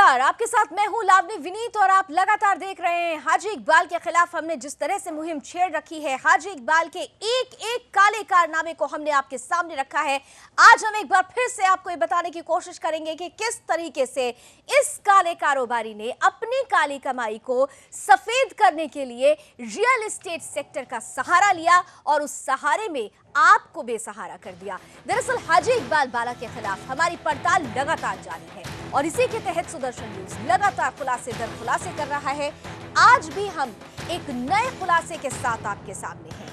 नमस्कार, आपके साथ मैं हूं लावनी विनीत और आप लगातार देख रहे हैं हाजी इकबाल के खिलाफ हमने जिस तरह से मुहिम छेड़ रखी है। हाजी इकबाल के एक एक काले कारनामे को हमने आपके सामने रखा है। आज हम एक बार फिर से आपको ये बताने की कोशिश करेंगे कि किस तरीके से इस काले कारोबारी ने अपनी काली कमाई को सफेद करने के लिए रियल एस्टेट सेक्टर का सहारा लिया और उस सहारे में आपको बेसहारा कर दिया। दरअसल हाजी इकबाल बाला के खिलाफ हमारी पड़ताल लगातार जारी है और इसी के तहत सुदर्शन न्यूज लगातार खुलासे दर खुलासे कर रहा है। आज भी हम एक नए खुलासे के साथ आपके सामने हैं।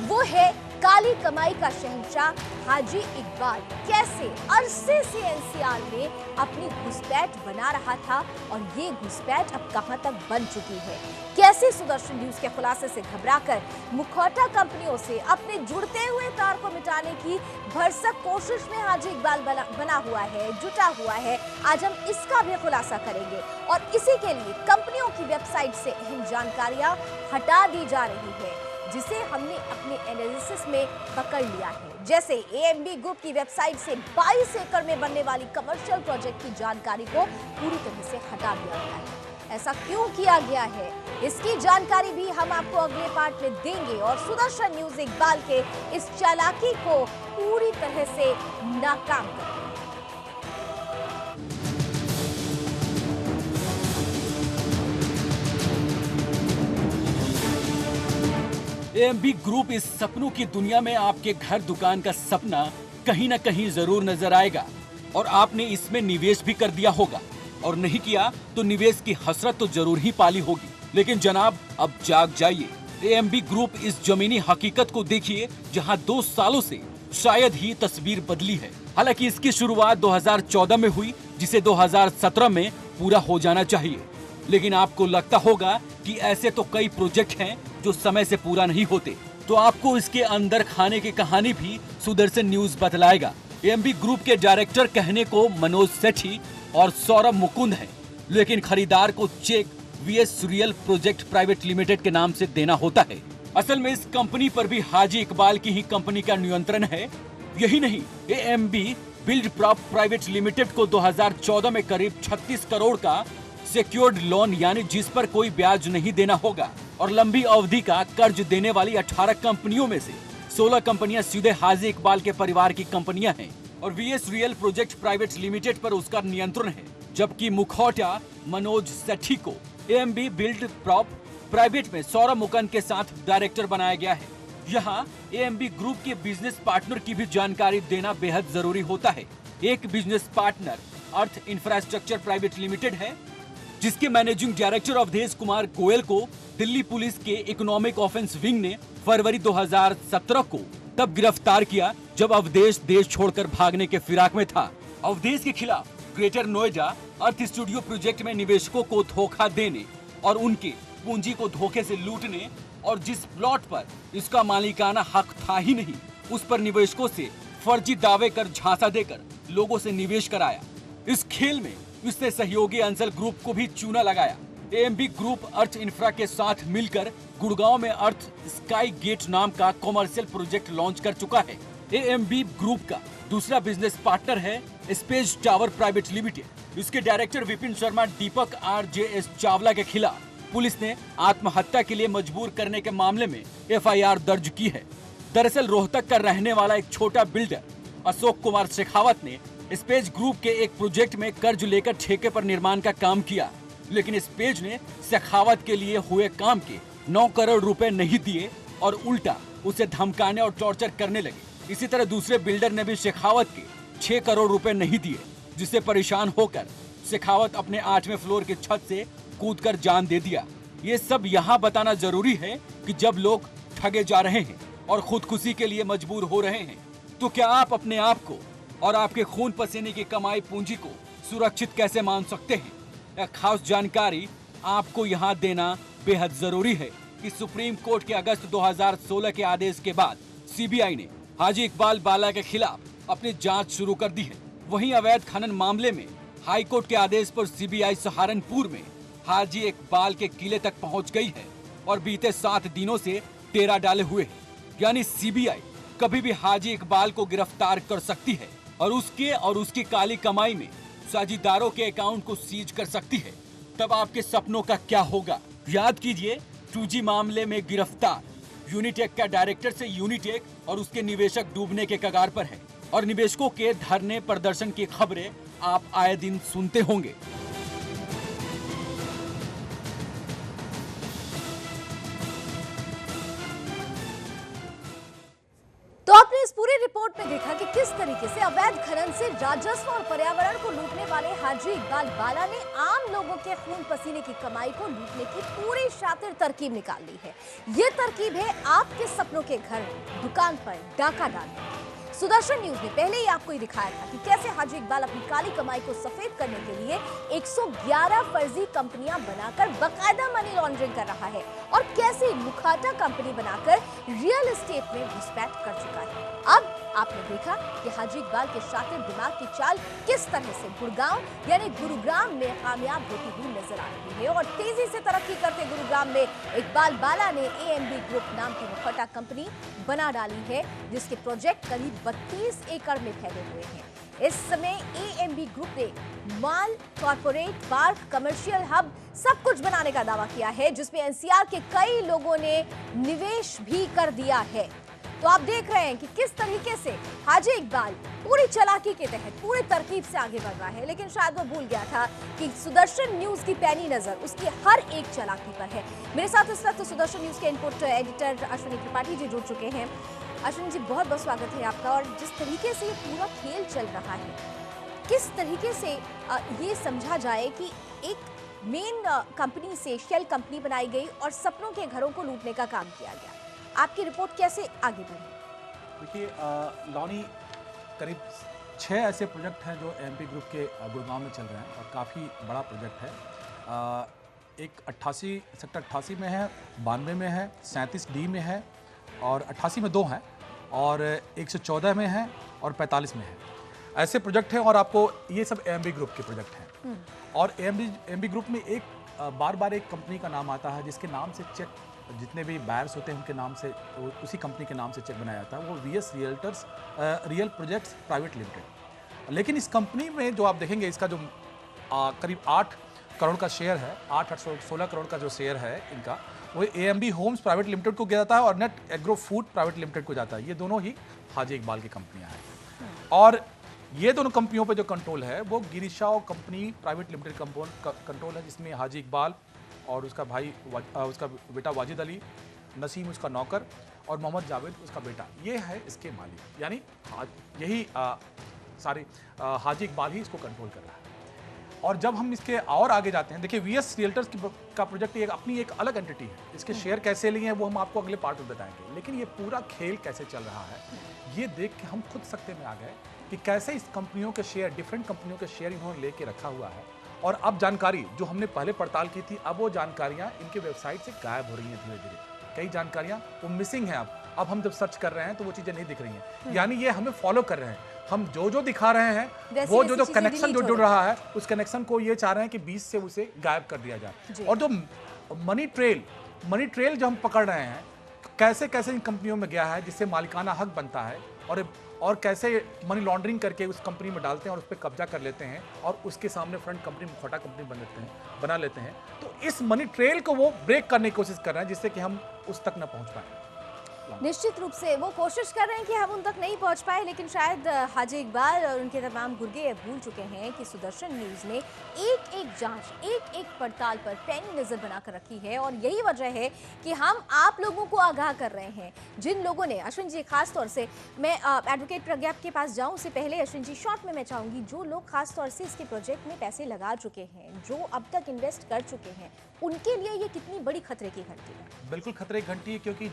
वो है काली कमाई का शहंशाह हाजी इकबाल कैसे अरसे से एनसीआर में अपनी घुसपैठ बना रहा था और ये घुसपैठ अब कहां तक बन चुकी है। कैसे सुदर्शन न्यूज के खुलासे से घबराकर मुखौटा कंपनियों से अपने जुड़ते हुए तार को मिटाने की भरसक कोशिश में हाजी इकबाल बना हुआ है, जुटा हुआ है। आज हम इसका भी खुलासा करेंगे और इसी के लिए कंपनियों की वेबसाइट से अहम जानकारियां हटा दी जा रही है जिसे हमने अपने एनालिसिस में पकड़ लिया है। जैसे एएमबी ग्रुप की वेबसाइट से 22 एकड़ में बनने वाली कमर्शियल प्रोजेक्ट की जानकारी को पूरी तरह से हटा दिया गया है। ऐसा क्यों किया गया है, इसकी जानकारी भी हम आपको अगले पार्ट में देंगे और सुदर्शन न्यूज इकबाल के इस चालाकी को पूरी तरह से नाकाम करेंगे। एएमबी ग्रुप इस सपनों की दुनिया में आपके घर दुकान का सपना कहीं न कहीं जरूर नजर आएगा और आपने इसमें निवेश भी कर दिया होगा और नहीं किया तो निवेश की हसरत तो जरूर ही पाली होगी। लेकिन जनाब अब जाग जाइए, एएमबी ग्रुप इस जमीनी हकीकत को देखिए जहां 2 सालों से शायद ही तस्वीर बदली है। हालांकि इसकी शुरुआत 2014 में हुई जिसे 2017 में पूरा हो जाना चाहिए। लेकिन आपको लगता होगा कि ऐसे तो कई प्रोजेक्ट हैं जो समय से पूरा नहीं होते, तो आपको इसके अंदर खाने की कहानी भी सुदर्शन न्यूज बतलाएगा। एएमबी ग्रुप के डायरेक्टर कहने को मनोज सेठी और सौरभ मुकुंद हैं, लेकिन खरीदार को check VS real project private limited के नाम से देना होता है। असल में इस कंपनी पर भी हाजी इकबाल की ही कंपनी का नियंत्रण है। यही नहीं, AMB build prop private limited को 2014 में करीब 36 करोड़ का सिक्योर्ड लोन यानी जिस पर कोई ब्याज नहीं देना होगा और लंबी अवधि का कर्ज देने वाली 18 कंपनियों में से 16 कंपनियां सीधे हाजी इकबाल के परिवार की कंपनियां हैं और VS real project private limited पर उसका नियंत्रण है। जबकि मुखौटा मनोज सेठी को एएमबी बिल्ड प्रॉप प्राइवेट में सौरभ मुकुंद के साथ डायरेक्टर बनाया गया है। यहाँ एएमबी ग्रुप के बिजनेस पार्टनर की भी जानकारी देना बेहद जरूरी होता है। एक बिजनेस पार्टनर अर्थ इंफ्रास्ट्रक्चर प्राइवेट लिमिटेड है जिसके मैनेजिंग डायरेक्टर अवधेश कुमार गोयल को दिल्ली पुलिस के इकोनॉमिक ऑफेंस विंग ने फरवरी 2017 को तब गिरफ्तार किया जब अवधेश देश छोड़कर भागने के फिराक में था। अवधेश के खिलाफ ग्रेटर नोएडा अर्थ स्टूडियो प्रोजेक्ट में निवेशकों को धोखा देने और उनके पूंजी को धोखे से लूटने और जिस प्लॉट पर इसका मालिकाना हक था ही नहीं उस पर निवेशकों से फर्जी दावे कर झांसा देकर लोगों से निवेश कराया। इस खेल में इसने सहयोगी अंसल ग्रुप को भी चूना लगाया। एएमबी ग्रुप अर्थ इंफ्रा के साथ मिलकर गुड़गांव में अर्थ स्काई गेट नाम का कॉमर्शियल प्रोजेक्ट लॉन्च कर चुका है। एएमबी ग्रुप का दूसरा बिजनेस पार्टनर है स्पेस टावर प्राइवेट लिमिटेड। इसके डायरेक्टर विपिन शर्मा दीपक RJS चावला के खिलाफ पुलिस ने आत्महत्या के लिए मजबूर करने के मामले में FIR दर्ज की है। दरअसल रोहतक का रहने वाला एक छोटा बिल्डर अशोक कुमार शेखावत ने स्पेस ग्रुप के एक प्रोजेक्ट में कर्ज लेकर ठेके पर निर्माण का काम किया, लेकिन स्पेस ने शेखावत के लिए हुए काम के 9 करोड़ रुपए नहीं दिए और उल्टा उसे धमकाने और टॉर्चर करने लगे। इसी तरह दूसरे बिल्डर ने भी शेखावत के 6 करोड़ रुपए नहीं दिए, जिससे परेशान होकर शेखावत अपने 8वें फ्लोर के छत से कूदकर जान दे दिया। ये सब यहाँ बताना जरूरी है कि जब लोग ठगे जा रहे हैं और खुदकुशी के लिए मजबूर हो रहे हैं तो क्या आप अपने आप को और आपके खून पसीने की कमाई पूंजी को सुरक्षित कैसे मान सकते हैं? एक खास जानकारी आपको यहाँ देना बेहद जरूरी है कि सुप्रीम कोर्ट के अगस्त 2016 के आदेश के बाद सीबीआई ने हाजी इकबाल बाला के खिलाफ अपनी जांच शुरू कर दी है। वहीं अवैध खनन मामले में हाई कोर्ट के आदेश पर सीबीआई सहारनपुर में हाजी इकबाल के किले तक पहुंच गई है और बीते 7 दिनों से डेरा डाले हुए है। यानी सीबीआई कभी भी हाजी इकबाल को गिरफ्तार कर सकती है और उसके और उसकी काली कमाई में साझेदारों के अकाउंट को सीज कर सकती है, तब आपके सपनों का क्या होगा? याद कीजिए, 2G मामले में गिरफ्तार यूनिटेक का डायरेक्टर से यूनिटेक और उसके निवेशक डूबने के कगार पर है और निवेशकों के धरने प्रदर्शन की खबरें आप आए दिन सुनते होंगे। तो आपने इस पूरी रिपोर्ट में देखा कि किस तरीके से अवैध खनन से राजस्व और पर्यावरण को लूटने वाले हाजी इकबाल बाला ने आम लोगों के खून पसीने की कमाई को लूटने की पूरी शातिर तरकीब निकाल ली है। ये तरकीब है आपके सपनों के घर दुकान पर डाका डालने की। सुदर्शन न्यूज ने पहले ही आपको ये दिखाया था कि कैसे हाजी इकबाल अपनी काली कमाई को सफेद करने के लिए 111 फर्जी कंपनियां बनाकर बकायदा मनी लॉन्ड्रिंग कर रहा है और कैसे मुखाटा कंपनी बनाकर रियल एस्टेट में घुसपैठ कर चुका है। अब आपने देखा कि हाजी इकबाल के शातिर दिमाग की चाल किस तरह से गुड़गांव यानी गुरुग्राम में कामयाब होती हुई नजर आ रही है और तेजी से तरक्की करते गुरुग्राम में इकबाल बाला ने AMB ग्रुप नाम की मुखौटा कंपनी बना डाली है, जिसके प्रोजेक्ट करीब 32 एकड़ में फैले हुए हैं। इस समय AMB ग्रुप ने mall, corporate park, commercial hub सब कुछ बनाने का दावा किया है, जिसमें NCR के कई लोगों ने निवेश भी कर दिया है। तो आप देख रहे हैं कि किस तरीके से हाजी इकबाल पूरी चालाकी के तहत पूरी तरकीब से आगे बढ़ रहा है, लेकिन शायद वो भूल गया था कि सुदर्शन न्यूज की पैनी नजर उसकी हर एक चालाकी पर है। मेरे साथ इस वक्त सुदर्शन न्यूज के इनपुट एडिटर अश्विनी त्रिपाठी जी जुड़ चुके हैं। अश्विनी जी, बहुत बहुत स्वागत है आपका। और जिस तरीके से ये पूरा खेल चल रहा है, किस तरीके से ये समझा जाए कि एक मेन कंपनी से शेल कंपनी बनाई गई और सपनों के घरों को लूटने का काम किया गया, आपकी रिपोर्ट कैसे आगे बढ़ी? देखिए लॉनी, करीब 6 ऐसे प्रोजेक्ट हैं जो AMB ग्रुप के गुड़गांव में चल रहे हैं और काफ़ी बड़ा प्रोजेक्ट है। एक 88 सेक्टर 88 में है, 92 में है, 37D में है और 88 में 2 हैं और 114 में है और 45 में है। ऐसे प्रोजेक्ट हैं और आपको ये सब AMB ग्रुप के प्रोजेक्ट हैं। और AMB ग्रुप में एक बार बार एक कंपनी का नाम आता है जिसके नाम से चेक, जितने भी बायर्स होते हैं उनके नाम से, उसी कंपनी के नाम से चेक बनाया जाता है, वो VS realtors real projects private limited. लेकिन इस कंपनी में जो आप देखेंगे, इसका जो करीब 8 करोड़ का शेयर है, 816 करोड़ का जो शेयर है इनका, वो AMB होम्स प्राइवेट लिमिटेड को जाता है और net agro food private limited को जाता है। ये दोनों ही हाजी इकबाल की कंपनियां हैं और ये दोनों कंपनियों पे जो कंट्रोल है वो गिरीशाव कंपनी प्राइवेट लिमिटेड कंट्रोल है, जिसमें हाजी इकबाल और उसका भाई उसका बेटा वाजिद अली, नसीम उसका नौकर और मोहम्मद जावेद उसका बेटा, ये है इसके मालिक। यानी यही सारे हाजी इकबाल ही इसको कंट्रोल कर रहा है। और जब हम इसके और आगे जाते हैं, देखिए VS रियल्टर्स का प्रोजेक्ट अपनी एक अलग एंटिटी है। इसके शेयर कैसे लिए हैं वो हम आपको अगले पार्ट में बताएंगे, लेकिन ये पूरा खेल कैसे चल रहा है ये देख के हम खुद सकते में आ गए कि कैसे इस कंपनियों के शेयर, डिफरेंट कंपनियों के शेयर इन्होंने लेके रखा हुआ है। और अब जानकारी जो हमने पहले पड़ताल की थी, अब वो जानकारियां इनके वेबसाइट से गायब हो रही हैं धीरे धीरे। कई जानकारियां वो मिसिंग हैं। अब हम जब सर्च कर रहे हैं तो वो चीज़ें नहीं दिख रही हैं, यानी ये हमें फॉलो कर रहे हैं। हम जो दिखा रहे हैं वो जो कनेक्शन जो जुड़ रहा है उस कनेक्शन को ये चाह रहे हैं कि बीच से उसे गायब कर दिया जाए। और जो मनी ट्रेल जो हम पकड़ रहे हैं, कैसे कैसे इन कंपनियों में गया है जिससे मालिकाना हक बनता है और कैसे मनी लॉन्ड्रिंग करके उस कंपनी में डालते हैं और उस पर कब्जा कर लेते हैं और उसके सामने फ्रंट कंपनी मुखौटा कंपनी बना लेते हैं। तो इस मनी ट्रेल को वो ब्रेक करने की कोशिश कर रहे हैं जिससे कि हम उस तक न पहुंच पाए। निश्चित रूप से वो कोशिश कर रहे हैं कि हम उन तक नहीं पहुंच पाए, लेकिन शायद हाजी इकबाल और उनके तमाम गुर्गे भूल चुके हैं कि सुदर्शन न्यूज ने एक एक जांच, एक एक पड़ताल पर पैनी नजर बनाकर रखी है और यही वजह है कि हम आप लोगों को आगाह कर रहे हैं। जिन लोगों ने, अश्विन जी खास तौर से, मैं एडवोकेट प्रज्ञा के पास जाऊं उससे पहले अश्विन जी शॉर्ट में मैं चाहूंगी, जो लोग खास तौर से इसके प्रोजेक्ट में पैसे लगा चुके हैं, जो अब तक इन्वेस्ट कर चुके हैं, उनके लिए ये कितनी बड़ी खतरे की घंटी है? बिल्कुल खतरे की घंटी है, क्योंकि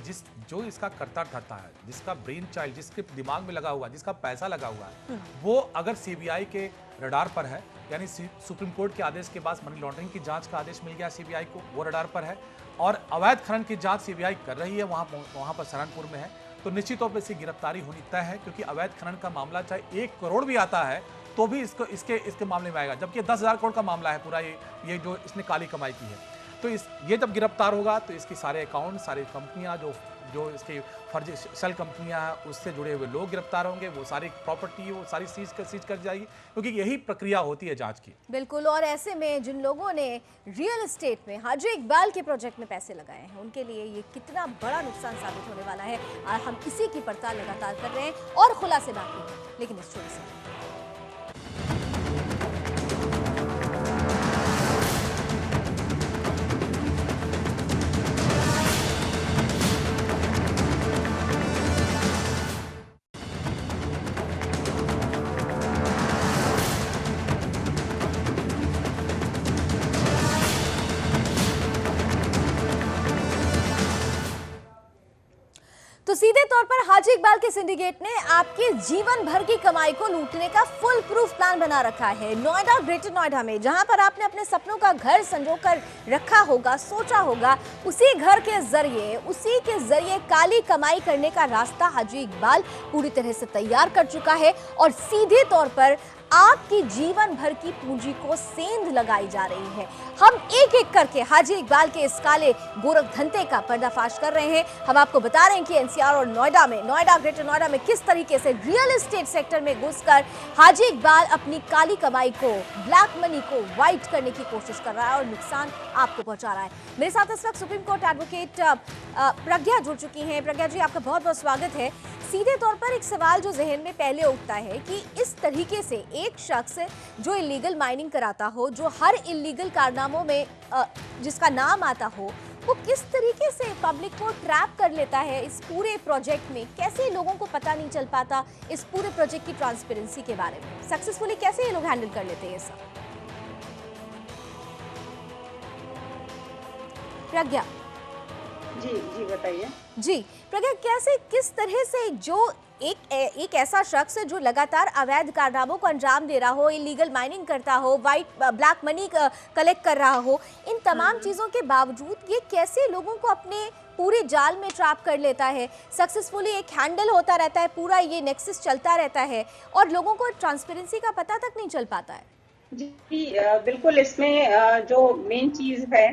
जो इसका करता धरता है, जिसका ब्रेन चाइल्ड, जिसके दिमाग में लगा हुआ है, जिसका पैसा लगा हुआ है, वो अगर CBI के रडार पर है, यानी सुप्रीम कोर्ट के आदेश के बाद मनी लॉन्ड्रिंग की जांच का आदेश मिल गया CBI को, वो रडार पर है और अवैध खनन की जांच CBI कर रही है, वहाँ पर सहारनपुर में है, तो निश्चित तौर पर इसकी गिरफ्तारी होनी तय है। क्योंकि अवैध खनन का मामला चाहे 1 करोड़ भी आता है तो भी इसके मामले में आएगा, जबकि 10,000 करोड़ का मामला है पूरा, ये जो इसने काली कमाई की है। तो ये जब गिरफ्तार होगा तो इसकी सारे अकाउंट, सारी कंपनियां जो इसकी फर्जी शेल कंपनियां हैं उससे जुड़े हुए लोग गिरफ्तार होंगे, वो सारी प्रॉपर्टी वो सारी सीज कर जाएगी, क्योंकि यही प्रक्रिया होती है जांच की। बिल्कुल, और ऐसे में जिन लोगों ने रियल एस्टेट में हाजी इकबाल के प्रोजेक्ट में पैसे लगाए हैं उनके लिए ये कितना बड़ा नुकसान साबित होने वाला है, और हम इसी की पड़ताल लगातार कर रहे हैं और खुलासे बाकी हैं, लेकिन इस छोटे से तो सीधे तौर पर हाजी इकबाल के सिंडिकेट ने आपके जीवन भर की कमाई को लूटने का फुल प्रूफ प्लान बना रखा है। नोएडा, ग्रेटर नोएडा में जहां पर आपने अपने सपनों का घर संजो कर रखा होगा, सोचा होगा, उसी घर के जरिए काली कमाई करने का रास्ता हाजी इकबाल पूरी तरह से तैयार कर चुका है और सीधे तौर पर आपकी जीवन भर की पूंजी को सेंध लगाई जा रही है। हम एक एक करके हाजी इकबाल के इस काले गोरख धंधे का पर्दाफाश कर रहे हैं। हम आपको बता रहे हैं कि एनसीआर और नोएडा, ग्रेटर नोएडा में किस तरीके से रियल एस्टेट सेक्टर में घुसकर हाजी इकबाल अपनी काली कमाई को, ब्लैक मनी को व्हाइट करने की कोशिश कर रहा है और नुकसान आपको पहुंचा रहा है। मेरे साथ इस वक्त सुप्रीम कोर्ट एडवोकेट प्रज्ञा जुड़ चुकी हैं। प्रज्ञा जी, आपका बहुत बहुत स्वागत है। सीधे तौर पर एक सवाल जो जहन में पहले उठता है कि इस तरीके से एक शख्स जो इलीगल माइनिंग कराता हो, जो हर इलीगल कारनामों में जिसका नाम आता हो, वो किस तरीके से पब्लिक को ट्रैप कर लेता है इस पूरे प्रोजेक्ट में? कैसे लोगों को पता नहीं चल पाता इस पूरे प्रोजेक्ट की ट्रांसपेरेंसी के बारे में? सक्सेसफुली कैसे ये लोग हैंडल कर लेते हैं ये सब? प्रज्ञा जी बताइए। जी प्रज्ञा, कैसे, किस तरह से जो एक ऐसा शख्स जो लगातार अवैध कारनामों को अंजाम दे रहा हो, इलीगल माइनिंग करता हो, ब्लैक मनी कलेक्ट कर रहा हो, इन तमाम चीज़ों के बावजूद ये कैसे लोगों को अपने पूरे जाल में ट्रैप कर लेता है? सक्सेसफुली एक हैंडल होता रहता है, पूरा ये नेक्सस चलता रहता है और लोगों को ट्रांसपेरेंसी का पता तक नहीं चल पाता है। जी बिल्कुल, इसमें जो मेन चीज़ है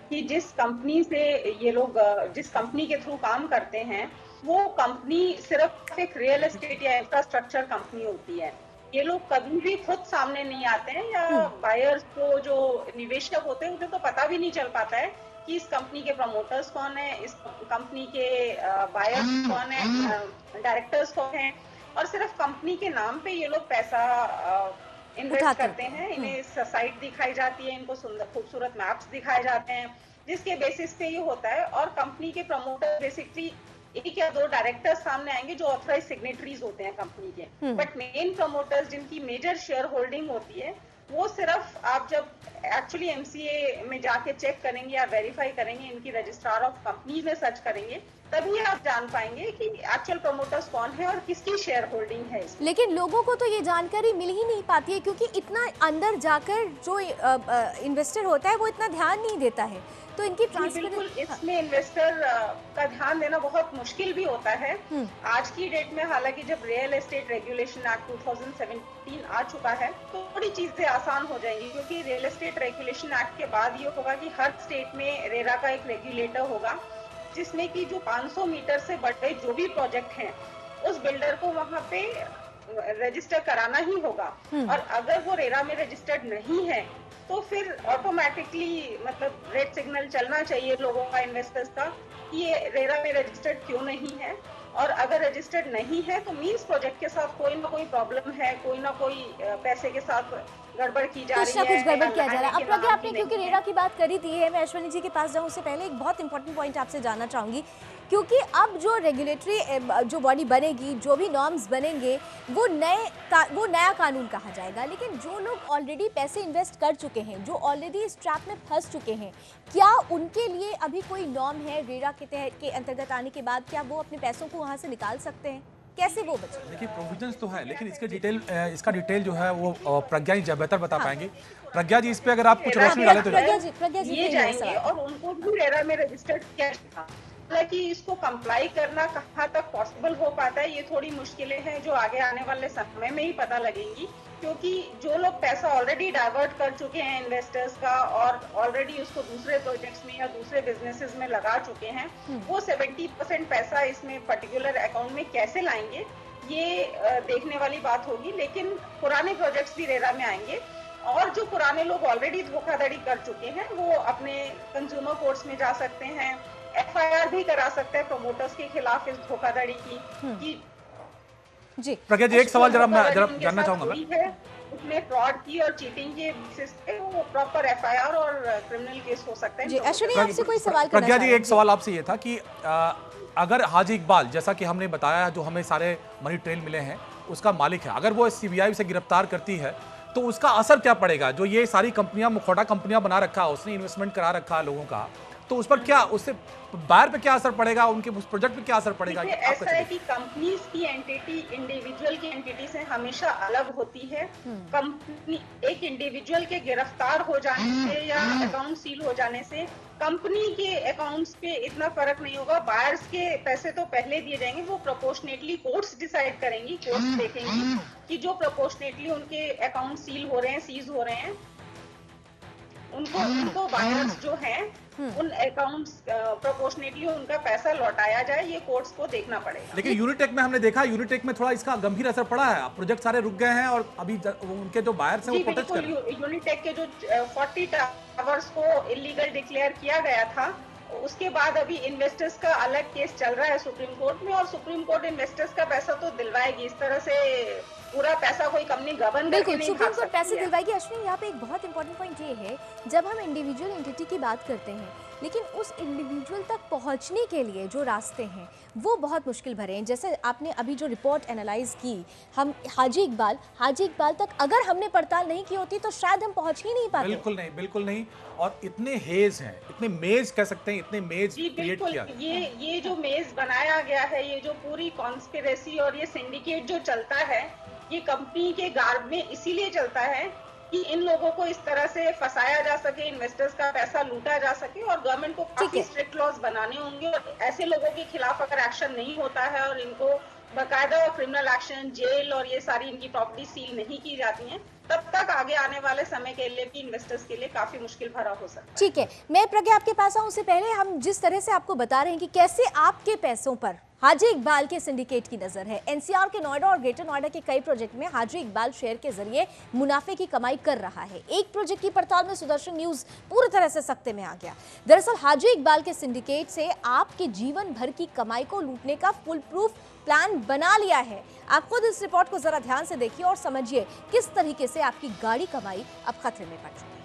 कि जिस कंपनी से ये लोग जिस कंपनी के थ्रू काम करते हैं वो कंपनी सिर्फ एक रियल एस्टेट या इंफ्रास्ट्रक्चर कंपनी होती है। ये लोग कभी भी खुद सामने नहीं आते हैं या बायर्स को, जो निवेशक होते हैं, उन्हें तो पता भी नहीं चल पाता है कि इस कंपनी के प्रमोटर्स कौन है, इस कंपनी के बायर्स कौन है, डायरेक्टर्स कौन है, और सिर्फ कंपनी के नाम पे ये लोग पैसा इन्वेस्ट करते हैं। इन्हें साइट दिखाई जाती है, इनको सुंदर खूबसूरत मैप्स दिखाए जाते हैं जिसके बेसिस पे ये होता है, और कंपनी के प्रमोटर बेसिकली एक या दो डायरेक्टर्स सामने आएंगे जो ऑथराइज सिग्नेटरीज होते हैं कंपनी के, बट मेन प्रमोटर्स जिनकी मेजर शेयर होल्डिंग होती है वो सिर्फ आप जब एक्चुअली एमसीए में जाके चेक करेंगे या वेरीफाई करेंगे, इनकी रजिस्ट्रार ऑफ कंपनीज में सर्च करेंगे, तभी आप जान पाएंगे कि एक्चुअल प्रमोटर्स कौन है और किसकी शेयर होल्डिंग है इसमें। लेकिन लोगों को तो ये जानकारी मिल ही नहीं पाती है, क्योंकि इतना अंदर जाकर जो इन्वेस्टर होता है वो इतना ध्यान नहीं देता है, तो इनकी बिल्कुल इसमें इन्वेस्टर का ध्यान देना बहुत मुश्किल भी होता है। आज की डेट में हालांकि जब रियल एस्टेट रेगुलेशन एक्ट 2017 आ चुका है तो थोड़ी चीजें आसान हो जाएंगी, क्योंकि रियल एस्टेट रेगुलेशन एक्ट के बाद ये होगा कि हर स्टेट में रेरा का एक रेगुलेटर होगा, जिसमें कि जो 500 मीटर से बड़े जो भी प्रोजेक्ट हैं उस बिल्डर को वहां पे रजिस्टर कराना ही होगा, और अगर वो रेरा में रजिस्टर्ड नहीं है तो फिर ऑटोमेटिकली मतलब रेड सिग्नल चलना चाहिए लोगों का, इन्वेस्टर्स का, कि ये रेरा में रजिस्टर्ड क्यों नहीं है, और अगर रजिस्टर्ड नहीं है तो मींस प्रोजेक्ट के साथ कोई ना कोई प्रॉब्लम है, कोई ना कोई पैसे के साथ गड़बड़ की जा रही है, कुछ गड़बड़ किया जा रहा है। अब प्रज्ञा, आपने क्योंकि रेरा की बात करी थी है, मैं अश्वनी जी के पास जाऊं उससे पहले एक बहुत इंपॉर्टेंट पॉइंट आपसे जानना चाहूंगी, क्योंकि अब जो रेगुलेटरी जो बॉडी बनेगी, जो भी नॉर्म्स बनेंगे, वो नया कानून कहा जाएगा, लेकिन जो लोग ऑलरेडी पैसे इन्वेस्ट कर चुके हैं, जो ऑलरेडी इस ट्रैप में फंस चुके हैं, क्या उनके लिए अभी कोई नॉर्म है रेरा के अंतर्गत आने के बाद? क्या वो अपने पैसों को वहाँ से निकाल सकते हैं? कैसे वो बचे? देखिए, प्रोविजंस तो है, लेकिन इसका डिटेल जो है वो प्रज्ञा जी बेहतर बता पाएंगे। प्रज्ञा जी, इस पे अगर आप कुछ रोशनी डालें तो। प्रज्ञा जी ये जाएंगे और उनको भी रेरा में रजिस्टर्ड किया था, हालांकि इसको कंप्लाई करना कहाँ तक पॉसिबल हो पाता है ये थोड़ी मुश्किलें हैं जो आगे आने वाले समय में ही पता लगेंगी, क्योंकि जो लोग पैसा ऑलरेडी डाइवर्ट कर चुके हैं इन्वेस्टर्स का और ऑलरेडी उसको दूसरे प्रोजेक्ट्स में या दूसरे बिजनेसेस में लगा चुके हैं, वो 70% पैसा इसमें पर्टिकुलर अकाउंट में कैसे लाएंगे, ये देखने वाली बात होगी। लेकिन पुराने प्रोजेक्ट्स भी रेरा में आएंगे और जो पुराने लोग ऑलरेडी धोखाधड़ी कर चुके हैं वो अपने कंज्यूमर कोर्ट्स में जा सकते हैं, FIR भी करा सकते हैं प्रमोटर्स के खिलाफ इस धोखाधड़ी की। जी प्रज्ञा जी, एक सवाल जरा जानना चाहूंगा मैं। उसमें फ्रॉड की और चीटिंग के बेसिस पे वो प्रॉपर FIR और क्रिमिनल केस हो सकते हैं। जी अश्विनी, आपसे कोई सवाल करना प्रज्ञा जी, चाह एक सवाल आपसे ये था कि अगर हाजी इकबाल, जैसा कि हमने बताया, जो हमें सारे मनी ट्रेल मिले हैं, उसका मालिक है, अगर वो CBI से गिरफ्तार करती है तो उसका असर क्या पड़ेगा? जो ये सारी कंपनियां, मुखौटा कंपनियां बना रखा है, उसने इन्वेस्टमेंट करा रखा है लोगों का, तो उस पर क्या, उससे बायर पे क्या असर पड़ेगा, उनके उस प्रोजेक्ट पे क्या असर पड़ेगा? ऐसा है कि कंपनीज की एंटिटी इंडिविजुअल की एंटिटी से हमेशा अलग होती है। कंपनी, एक इंडिविजुअल के गिरफ्तार हो जाने से या अकाउंट सील हो जाने से कंपनी के अकाउंट्स पे इतना फर्क नहीं होगा। बायर्स के पैसे तो पहले दिए जाएंगे, वो प्रोपोर्शनेटली कोर्ट्स डिसाइड करेंगी, कोर्ट्स देखेंगी कि जो प्रोपोर्शनेटली उनके अकाउंट सील हो रहे हैं, सीज हो रहे हैं, उनको बायर्स जो हैं उन अकाउंट्स प्रोपोर्शनेटली उनका पैसा लौटाया जाए, ये कोर्ट्स को देखना पड़ेगा। लेकिन यूनिटेक में हमने देखा, यूनिटेक में थोड़ा इसका गंभीर असर पड़ा है, प्रोजेक्ट सारे रुक गए हैं और अभी उनके जो बायर्स हैं वो प्रोटेस्ट कर रहे हैं। यूनिटेक के जो 40 टावर्स को इलीगल डिक्लेयर किया गया था, उसके बाद अभी इन्वेस्टर्स का अलग केस चल रहा है सुप्रीम कोर्ट में और सुप्रीम कोर्ट इन्वेस्टर्स का पैसा तो दिलवाएगी। इस तरह से पूरा पैसा कोई कंपनी गवर्न करके नहीं सुप्रीम खा कोर्ट पैसे सकती है। दिलवाएगी। अश्विनी, यहाँ पे एक बहुत इंपॉर्टेंट पॉइंट ये है, जब हम इंडिविजुअल एंटिटी की बात करते हैं, लेकिन उस इंडिविजुअल तक पहुंचने के लिए जो रास्ते हैं वो बहुत मुश्किल भरे हैं। जैसे आपने अभी जो रिपोर्ट एनालाइज की, हम हाजी इकबाल तक अगर हमने पड़ताल नहीं की होती तो शायद हम पहुंच ही नहीं पाते। बिल्कुल नहीं। और इतने हेज हैं, इतने मेज कह सकते हैं, इतने मेज जी क्रिएट किया बिल्कुल, ये जो मेज बनाया गया है, ये जो पूरी कॉन्स्पिरेसी और ये सिंडिकेट जो चलता है, ये कंपनी के गार्ड में इसीलिए चलता है कि इन लोगों को इस तरह से फंसाया जा सके, इन्वेस्टर्स का पैसा लूटा जा सके और गवर्नमेंट को काफी स्ट्रिक्ट लॉज बनाने होंगे और ऐसे लोगों के खिलाफ अगर एक्शन नहीं होता है और इनको बकायदा क्रिमिनल एक्शन, जेल और ये सारी इनकी प्रॉपर्टी सील नहीं की जाती हैं, तब तक आगे आने वाले समय के लिए भी इन्वेस्टर्स के लिए काफी मुश्किल भरा हो सकता है। ठीक है, मैं प्रज्ञा आपके पास आऊं, उससे पहले हम जिस तरह से आपको बता रहे हैं कि कैसे आपके पैसों पर हाजी इकबाल के सिंडिकेट की नजर है। NCR के नोएडा और ग्रेटर नोएडा के कई प्रोजेक्ट में हाजी इकबाल शेयर के जरिए मुनाफे की कमाई कर रहा है। एक प्रोजेक्ट की पड़ताल में सुदर्शन न्यूज पूरी तरह से सख्ते में आ गया। दरअसल हाजी इकबाल के सिंडिकेट से आपके जीवन भर की कमाई को लूटने का फुल प्रूफ प्लान बना लिया है। आप खुद इस रिपोर्ट को जरा ध्यान से देखिए और समझिए किस तरीके से आपकी गाड़ी कमाई अब खतरे में पड़ चुकी है।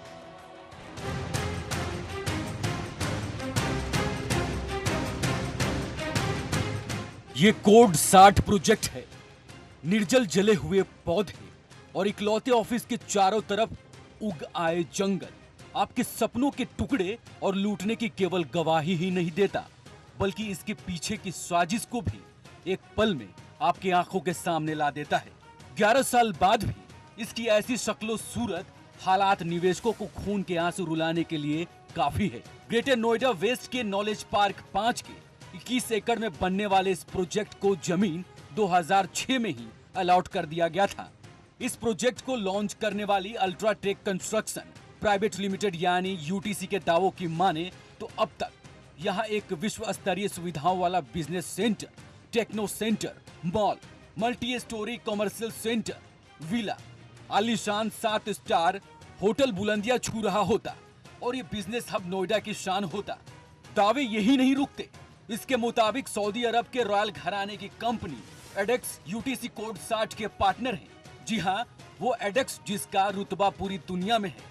ये कोड 60 प्रोजेक्ट है। निर्जल जले हुए पौधे और इकलौते ऑफिस के चारों तरफ उग आए जंगल आपके सपनों के टुकड़े और लूटने की केवल गवाही ही नहीं देता, बल्कि इसके पीछे की साजिश को भी एक पल में आपकी आंखों के सामने ला देता है। 11 साल बाद भी इसकी ऐसी शक्लो सूरत हालात निवेशकों को खून के आंसू रुलाने के लिए काफी है। ग्रेटर नोएडा वेस्ट के नॉलेज पार्क 5 के 21 एकड़ में बनने वाले इस प्रोजेक्ट को जमीन 2006 में ही अलॉट कर दिया गया था। इस प्रोजेक्ट को लॉन्च करने वाली अल्ट्राटेक कंस्ट्रक्शन प्राइवेट लिमिटेड यानी UTC के दावों की माने तो अब तक यहाँ एक विश्व स्तरीय सुविधाओं वाला business centre, techno centre, mall, multi storey commercial centre, villa, आलीशान 7 स्टार होटल बुलंदियां छू रहा होता और ये बिजनेस हब नोएडा की शान होता। दावे यही नहीं रुकते। इसके मुताबिक सऊदी अरब के रॉयल घराने की कंपनी एडेक्स UTC कोड 60 के पार्टनर हैं। जी हाँ, वो एडेक्स जिसका रुतबा पूरी दुनिया में है,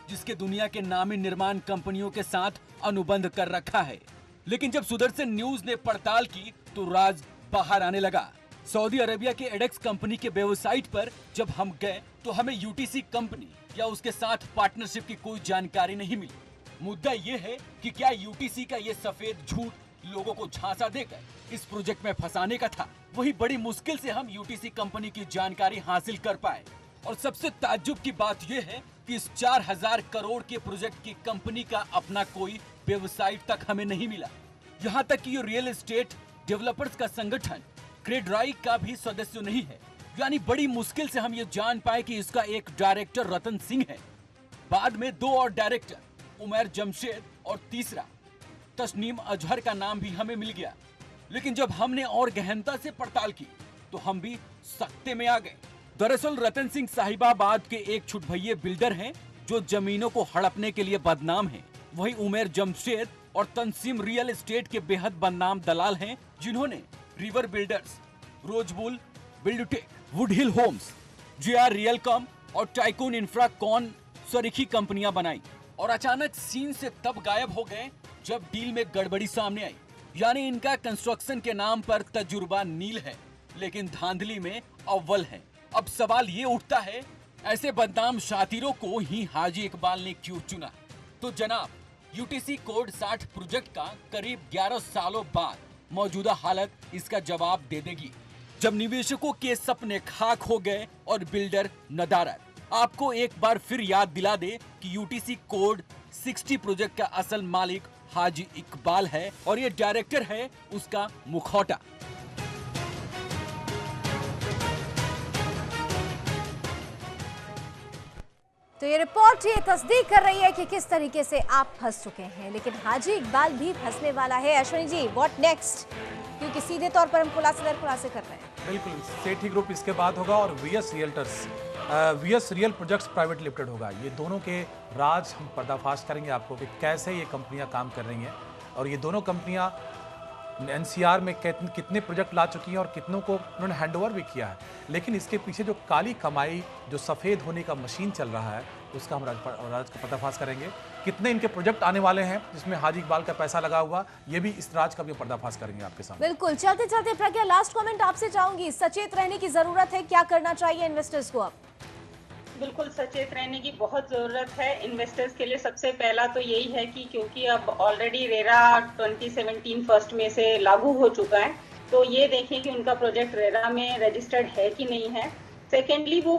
जिसके दुनिया के नामी निर्माण कंपनियों के साथ अनुबंध कर रखा है। लेकिन जब सुदर्शन न्यूज ने पड़ताल की तो राज बाहर आने लगा। सऊदी अरेबिया के एडेक्स कंपनी के वेबसाइट पर जब हम गए तो हमें UTC कंपनी या उसके साथ पार्टनरशिप की कोई जानकारी नहीं मिली। मुद्दा ये है कि क्या UTC का ये सफेद झूठ लोगों को झांसा देकर इस प्रोजेक्ट में फंसाने का था। वही बड़ी मुश्किल से हम UTC कंपनी की जानकारी हासिल कर पाए और सबसे ताज्जुब की बात यह है कि इस 4000 करोड़ के प्रोजेक्ट की कंपनी का अपना कोई वेबसाइट तक हमें नहीं मिला। यहाँ तक कि ये रियल एस्टेट डेवलपर्स का संगठन क्रेडराई का भी सदस्य नहीं है। यानी बड़ी मुश्किल से हम ये जान पाए कि इसका एक डायरेक्टर रतन सिंह है, बाद में 2 और डायरेक्टर उमर जमशेद और तीसरा तस्नीम अजहर का नाम भी हमें मिल गया। लेकिन जब हमने और गहनता से पड़ताल की तो हम भी सकते में आ गए। दरअसल रतन सिंह साहिबाबाद के एक छुटभइये बिल्डर हैं जो जमीनों को हड़पने के लिए बदनाम हैं। वही उमर जमशेद और तंसीम रियल एस्टेट के बेहद बदनाम दलाल हैं जिन्होंने River Builders, Rosebull Buildtech, Woodhill Homes, JR Realcom और टाइकून इंफ्राकॉन सरीखी कंपनियां बनाई और अचानक सीन से तब गायब हो गए जब डील में गड़बड़ी सामने आई। यानी इनका कंस्ट्रक्शन के नाम पर तजुर्बा नील है लेकिन धांधली में अव्वल है। अब सवाल ये उठता है, ऐसे बदनाम शातिरों को ही हाजी इकबाल ने क्यों चुना? तो जनाब, यूटीसी कोड 60 प्रोजेक्ट का करीब 11 सालों बाद मौजूदा हालत इसका जवाब दे देगी। जब निवेशकों के सपने खाक हो गए और बिल्डर नदारद। आपको एक बार फिर याद दिला दे कि यूटीसी कोड 60 प्रोजेक्ट का असल मालिक हाजी इकबाल है और ये डायरेक्टर है उसका मुखौटा। तो ये रिपोर्ट ये तस्दीक कर रही है कि किस तरीके से आप फंस चुके हैं, लेकिन हाजी इकबाल भी फंसने वाला है। Ashwini ji, what next? क्योंकि सीधे तौर पर हम खुलासे कर रहे हैं। बिल्कुल, सेठी ग्रुप इसके बाद होगा और VS real projects private limited होगा। ये दोनों के राज हम पर्दाफाश करेंगे आपको कि कैसे ये कंपनियां काम कर रही हैं और ये दोनों कंपनियां एनसीआर में कितने प्रोजेक्ट ला चुकी हैं और कितनों को उन्होंने हैंडओवर भी किया है। लेकिन इसके पीछे जो काली कमाई, जो सफ़ेद होने का मशीन चल रहा है, उसका हम राज का पर्दाफाश करेंगे। कितने इनके प्रोजेक्ट आने वाले हैं जिसमें हाजी इकबाल का पैसा लगा हुआ, ये भी इस राज का भी पर्दाफाश करेंगे आपके सामने। बिल्कुल, चलते चलते प्रज्ञा, लास्ट कमेंट आपसे चाहूंगी। सचेत रहने की जरूरत है, क्या करना चाहिए इन्वेस्टर्स को? अब बिल्कुल सचेत रहने की बहुत ज़रूरत है इन्वेस्टर्स के लिए। सबसे पहला तो यही है कि क्योंकि अब ऑलरेडी रेरा 2017 फर्स्ट में से लागू हो चुका है, तो ये देखें कि उनका प्रोजेक्ट रेरा में रजिस्टर्ड है कि नहीं है। सेकेंडली, वो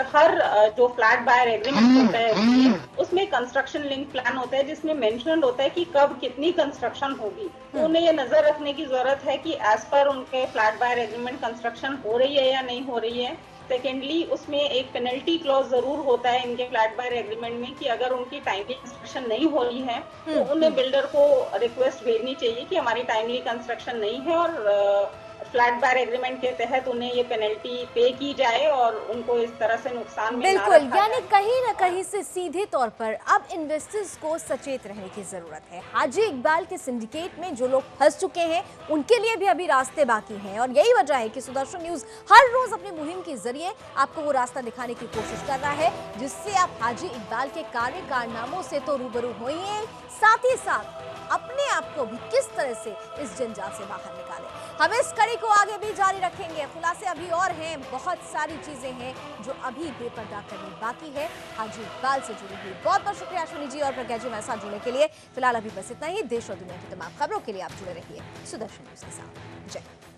हर जो फ्लैट बायर एग्रीमेंट होता है उसमें कंस्ट्रक्शन लिंक प्लान होता है जिसमें मेंशन होता है कि कब कितनी कंस्ट्रक्शन होगी। तो उन्हें ये नजर रखने की जरूरत है कि एज पर उनके फ्लैट बायर एग्रीमेंट कंस्ट्रक्शन हो रही है या नहीं हो रही है। सेकेंडली, उसमें एक पेनल्टी क्लॉज जरूर होता है इनके फ्लैट बायर एग्रीमेंट में कि अगर उनकी टाइमली कंस्ट्रक्शन नहीं हो रही है तो उन्हें बिल्डर को रिक्वेस्ट भेजनी चाहिए कि हमारी टाइमली कंस्ट्रक्शन नहीं है और फ्लैट बायर एग्रीमेंट के तहत उन्हें ये पेनल्टी पे की जाए और उनको इस तरह से नुकसान में बिल्कुल, ना रखा यानी जाए। कहीं ना कहीं से सीधे तौर पर अब इन्वेस्टर्स को सचेत रहने की जरूरत है। हाजी इकबाल के सिंडिकेट में जो लोग फंस चुके हैं उनके लिए भी अभी रास्ते बाकी हैं और यही वजह है कि सुदर्शन न्यूज हर रोज अपनी मुहिम के जरिए आपको वो रास्ता दिखाने की कोशिश कर रहा है जिससे आप हाजी इकबाल के कार्य कारनामों से तो रूबरू होइए, साथ ही साथ अपने आप को भी किस तरह से इस जंजाल से बाहर निकालें। हम इस कड़ी को आगे भी जारी रखेंगे। खुलासे अभी और हैं, बहुत सारी चीजें हैं जो अभी बेपर्दा करनी बाकी है हाजी इकबाल से जुड़ी हुई। बहुत बहुत शुक्रिया अश्विनी जी और प्रज्ञा जी हमारे साथ जुड़ने के लिए। फिलहाल अभी बस इतना ही। देश और दुनिया की तमाम खबरों के लिए आप जुड़े रहिए सुदर्शन न्यूज के साथ। जय।